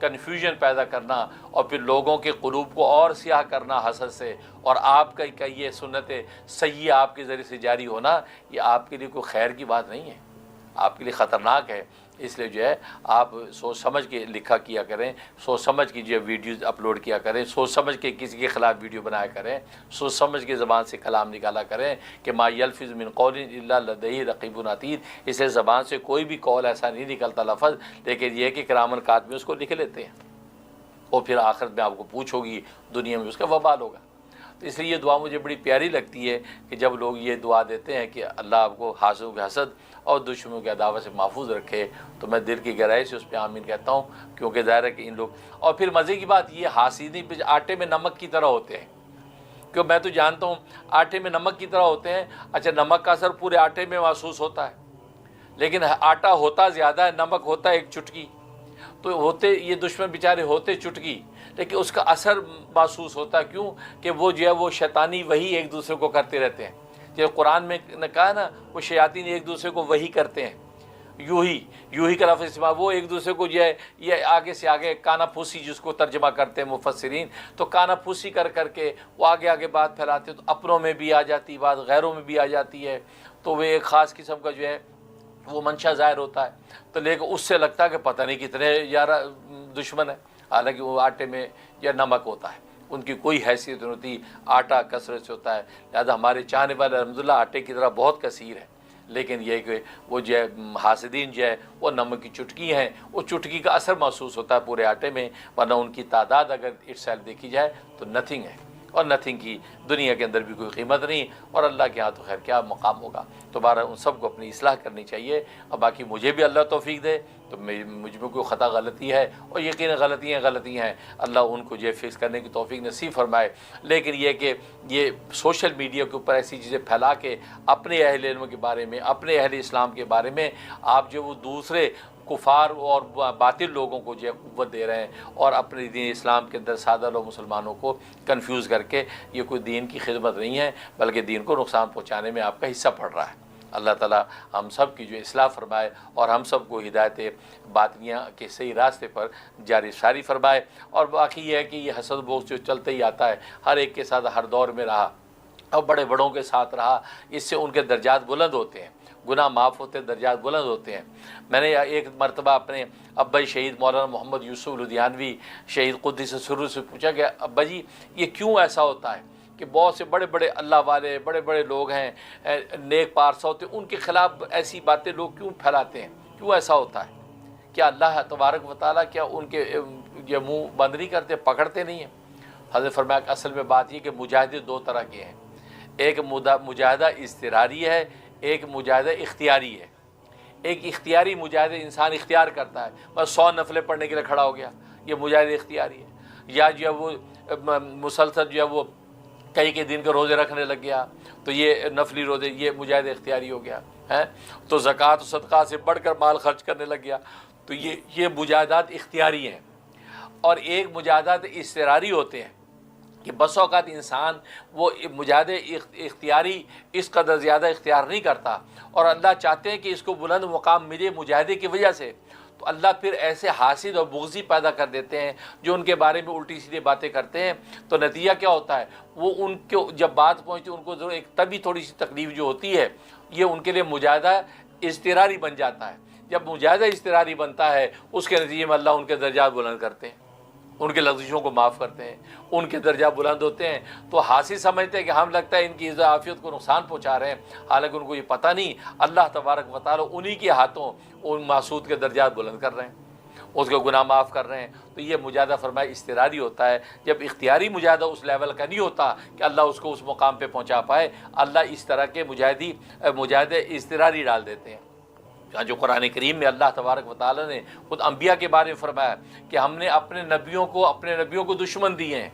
Confusion پیدا کرنا اور پھر لوگوں کے قلوب کو اور سیاہ کرنا حسد سے، اور آپ کا یہ سنت سیئہ آپ کے ذریعے سے جاری ہونا، یہ آپ کے لیے کوئی خیر کی بات نہیں ہے، آپ کے لیے خطرناک ہے۔ اس لیے جو ہے آپ سوچ سمجھ کے لکھا کیا کریں، سوچ سمجھ کے جو ویڈیوز اپلوڈ کیا کریں، سوچ سمجھ کے کسی کے خلاف ویڈیو بنایا کریں، سوچ سمجھ کے زبان سے کلام نکالا کریں کہ ما یلفظ من قول الا لدیہ رقیب عتید۔ اس لیے زبان سے کوئی بھی قول ایسا نہیں نکلتا لفظ، لیکن یہ کہ کرامن کاتبین اس کو لکھ لیتے ہیں، اور پھر آخرت میں آپ کو پوچھ ہوگی، دنیا میں اس کا وبال ہوگا۔ تو اس لیے یہ دعا مجھے بڑی پیاری لگتی ہے کہ جب لوگ یہ دعا دیتے ہیں کہ اللہ آپ کو حاسدوں کے حسد اور دشمنوں کی عداوت سے محفوظ رکھے، تو میں دل کی گہرائی سے اس پہ آمین کہتا ہوں، کیونکہ ظاہر ہے کہ ان لوگ، اور پھر مزے کی بات یہ حاسدین آٹے میں نمک کی طرح ہوتے ہیں، کیوں میں تو جانتا ہوں آٹے میں نمک کی طرح ہوتے ہیں۔ اچھا، نمک کا اثر پورے آٹے میں محسوس ہوتا ہے، لیکن آٹا ہوتا زیادہ ہے، نمک ہوتا ہے ایک چٹکی، تو ہوتے یہ دشمن بیچارے ہوتے چٹکی، لیکن اس کا اثر محسوس ہوتا ہے۔ کیوں کہ وہ جو ہے وہ شیطانی وہی ایک دوسرے کو کرتے رہتے ہیں، جیسے قرآن میں نے کہا نا، وہ شیاطین ایک دوسرے کو وہی کرتے ہیں، یوں ہی کا لفظ استعمال، وہ ایک دوسرے کو جو ہے یہ آگے سے آگے کانا پھوسی جس کو ترجمہ کرتے ہیں مفسرین، تو کانا پھوسی کر کے وہ آگے بات پھیلاتے ہیں، تو اپنوں میں بھی آ جاتی بات، غیروں میں بھی آ جاتی ہے، تو وہ ایک خاص قسم کا جو ہے وہ منشا ظاہر ہوتا ہے۔ تو لیکن اس سے لگتا ہے کہ پتہ نہیں کتنے یار دشمن ہیں، حالانکہ وہ آٹے میں یا نمک ہوتا ہے، ان کی کوئی حیثیت نہیں ہوتی، آٹا کثرت سے ہوتا ہے۔ لہذا ہمارے چاہنے والے الحمدللہ آٹے کی طرح بہت کثیر ہے، لیکن یہ کہ وہ جو ہے حاسدین جو ہے وہ نمک کی چٹکی ہیں، وہ چٹکی کا اثر محسوس ہوتا ہے پورے آٹے میں، ورنہ ان کی تعداد اگر اٹ سیلف دیکھی جائے تو نتھنگ ہے، اور نتھنگ کی دنیا کے اندر بھی کوئی قیمت نہیں، اور اللہ کے ہاں تو خیر کیا مقام ہوگا۔ تو بہرحال ان سب کو اپنی اصلاح کرنی چاہیے، اور باقی مجھے بھی اللہ توفیق دے، تو مجھ میں کوئی خطا غلطی ہے، اور یقیناً غلطیاں ہیں، اللہ ان کو جو فکس کرنے کی توفیق نصیب فرمائے۔ لیکن یہ کہ یہ سوشل میڈیا کے اوپر ایسی چیزیں پھیلا کے اپنے اہل علم کے بارے میں، اپنے اہل اسلام کے بارے میں آپ جو وہ دوسرے کفار اور باطل لوگوں کو جو ہے قوت دے رہے ہیں، اور اپنے دین اسلام کے اندر سادہ لوگ مسلمانوں کو کنفیوز کر کے، یہ کوئی دین کی خدمت نہیں ہے، بلکہ دین کو نقصان پہنچانے میں آپ کا حصہ پڑ رہا ہے۔ اللہ تعالیٰ ہم سب کی جو اصلاح فرمائے، اور ہم سب کو ہدایت باطنیہ کے صحیح راستے پر جاری ساری فرمائے۔ اور باقی یہ ہے کہ یہ حسد بغض جو چلتے ہی آتا ہے، ہر ایک کے ساتھ ہر دور میں رہا، اور بڑے بڑوں کے ساتھ رہا، اس سے ان کے درجات بلند ہوتے ہیں، گناہ معاف ہوتے ہیں، درجات بلند ہوتے ہیں۔ میں نے ایک مرتبہ اپنے ابا شہید مولانا محمد یوسف لدھیانوی شہید قدس سرور سے پوچھا کہ ابا جی یہ کیوں ایسا ہوتا ہے کہ بہت سے بڑے بڑے اللہ والے بڑے بڑے ہیں، نیک پارسا ہوتے ہیں، ان کے خلاف ایسی باتیں لوگ کیوں پھیلاتے ہیں، کیوں ایسا ہوتا ہے؟ کیا اللہ تبارک و تعالیٰ کیا ان کے یہ منہ بند نہیں کرتے، پکڑتے نہیں ہیں؟ حضرت فرمایا کہ اصل میں بات یہ کہ مجاہدے دو طرح کے ہیں، ایک مجاہدہ اضطراری ہے، ایک مجاہدہ اختیاری ہے۔ ایک اختیاری مجاہدہ انسان اختیار کرتا ہے، بس 100 نفلیں پڑھنے کے لیے کھڑا ہو گیا، یہ مجاہدہ اختیاری ہے۔ یا جو ہے وہ مسلسل جو ہے وہ کئی دن کے روزے رکھنے لگ گیا، تو یہ نفلی روزے، یہ مجاہدہ اختیاری ہو گیا ہے۔ تو زکوٰۃ و صدقات سے بڑھ کر مال خرچ کرنے لگ گیا، تو یہ مجاہدات اختیاری ہیں۔ اور ایک مجاہدات اضطراری ہوتے ہیں کہ بس اوقات انسان وہ مجاہدہ اختیاری اس قدر زیادہ اختیار نہیں کرتا، اور اللہ چاہتے ہیں کہ اس کو بلند مقام ملے مجاہدے کی وجہ سے، تو اللہ پھر ایسے حاسد اور بغضی پیدا کر دیتے ہیں جو ان کے بارے میں الٹی سیدھی باتیں کرتے ہیں۔ تو نتیجہ کیا ہوتا ہے، وہ ان کو جب بات پہنچتی ہے، ان کو ضرور ایک طبی تھوڑی سی تکلیف جو ہوتی ہے، یہ ان کے لیے مجاہدہ اضطراری بن جاتا ہے۔ جب مجاہدہ اضطراری بنتا ہے، اس کے نتیجے میں اللہ ان کے درجات بلند کرتے ہیں، ان کے لغزشوں کو معاف کرتے ہیں، ان کے درجات بلند ہوتے ہیں۔ تو حاصل سمجھتے ہیں کہ ہم لگتا ہے ان کی عزت عافیت کو نقصان پہنچا رہے ہیں، حالانکہ ان کو یہ پتہ نہیں اللہ تبارک و تعالیٰ انہی کے ہاتھوں ان معصوم کے درجات بلند کر رہے ہیں، اس کو گناہ معاف کر رہے ہیں۔ تو یہ مجاہدہ فرمایا اضطراری ہوتا ہے۔ جب اختیاری مجاہدہ اس لیول کا نہیں ہوتا کہ اللہ اس کو اس مقام پہ پہنچا پائے، اللہ اس طرح کے مجاہدے اضطراری ڈال دیتے ہیں۔ جو قرآن کریم میں اللہ تبارک و تعالیٰ نے خود انبیاء کے بارے میں فرمایا کہ ہم نے اپنے نبیوں کو دشمن دیے ہیں،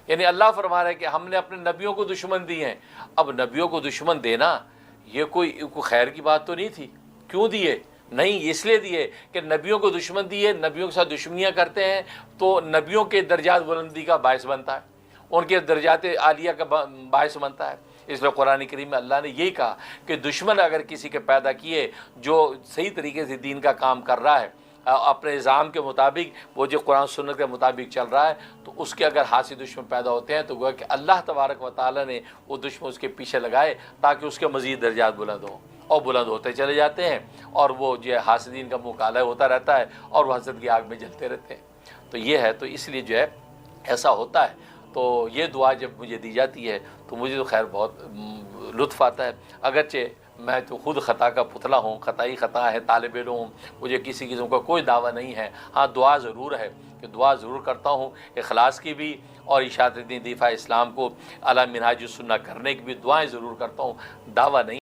یعنی اللہ فرما رہا ہے کہ ہم نے اپنے نبیوں کو دشمن دیے ہیں۔ اب نبیوں کو دشمن دینا یہ کوئی خیر کی بات تو نہیں تھی، کیوں دیے؟ نہیں، اس لیے دیے کہ نبیوں کو دشمن دیے، نبیوں کے ساتھ دشمنیاں کرتے ہیں، تو نبیوں کے درجات بلندی کا باعث بنتا ہے، ان کے درجات عالیہ کا باعث بنتا ہے۔ اس لیے قرآن کریم میں اللہ نے یہی کہا کہ دشمن اگر کسی کے پیدا کیے جو صحیح طریقے سے دین کا کام کر رہا ہے، اپنے نظام کے مطابق وہ جو قرآن سنت کے مطابق چل رہا ہے تو اس کے اگر ہاتھی دشمن پیدا ہوتے ہیں تو گویا کہ اللہ تبارک و تعالیٰ نے وہ دشمن اس کے پیچھے لگائے تاکہ اس کے مزید درجات بلند ہوں، اور بلند ہوتے چلے جاتے ہیں، اور وہ جو ہے حاسدین کا منہ کالا ہوتا رہتا ہے اور وہ حسد کی آگ میں جلتے رہتے ہیں۔ تو یہ ہے، تو اس لیے جو ہے ایسا ہوتا ہے۔ تو یہ دعا جب مجھے دی جاتی ہے تو مجھے تو خیر بہت لطف آتا ہے، اگرچہ میں تو خود خطا کا پتلا ہوں، خطائی خطا ہے، طالب علم ہوں، مجھے کسی قسم کا کوئی دعویٰ نہیں ہے۔ ہاں دعا ضرور ہے کہ دعا ضرور کرتا ہوں، اخلاص کی بھی اور اشاعت دین دفاع اسلام کو علی منہاج السنہ کرنے کی بھی دعائیں ضرور کرتا ہوں، دعویٰ نہیں۔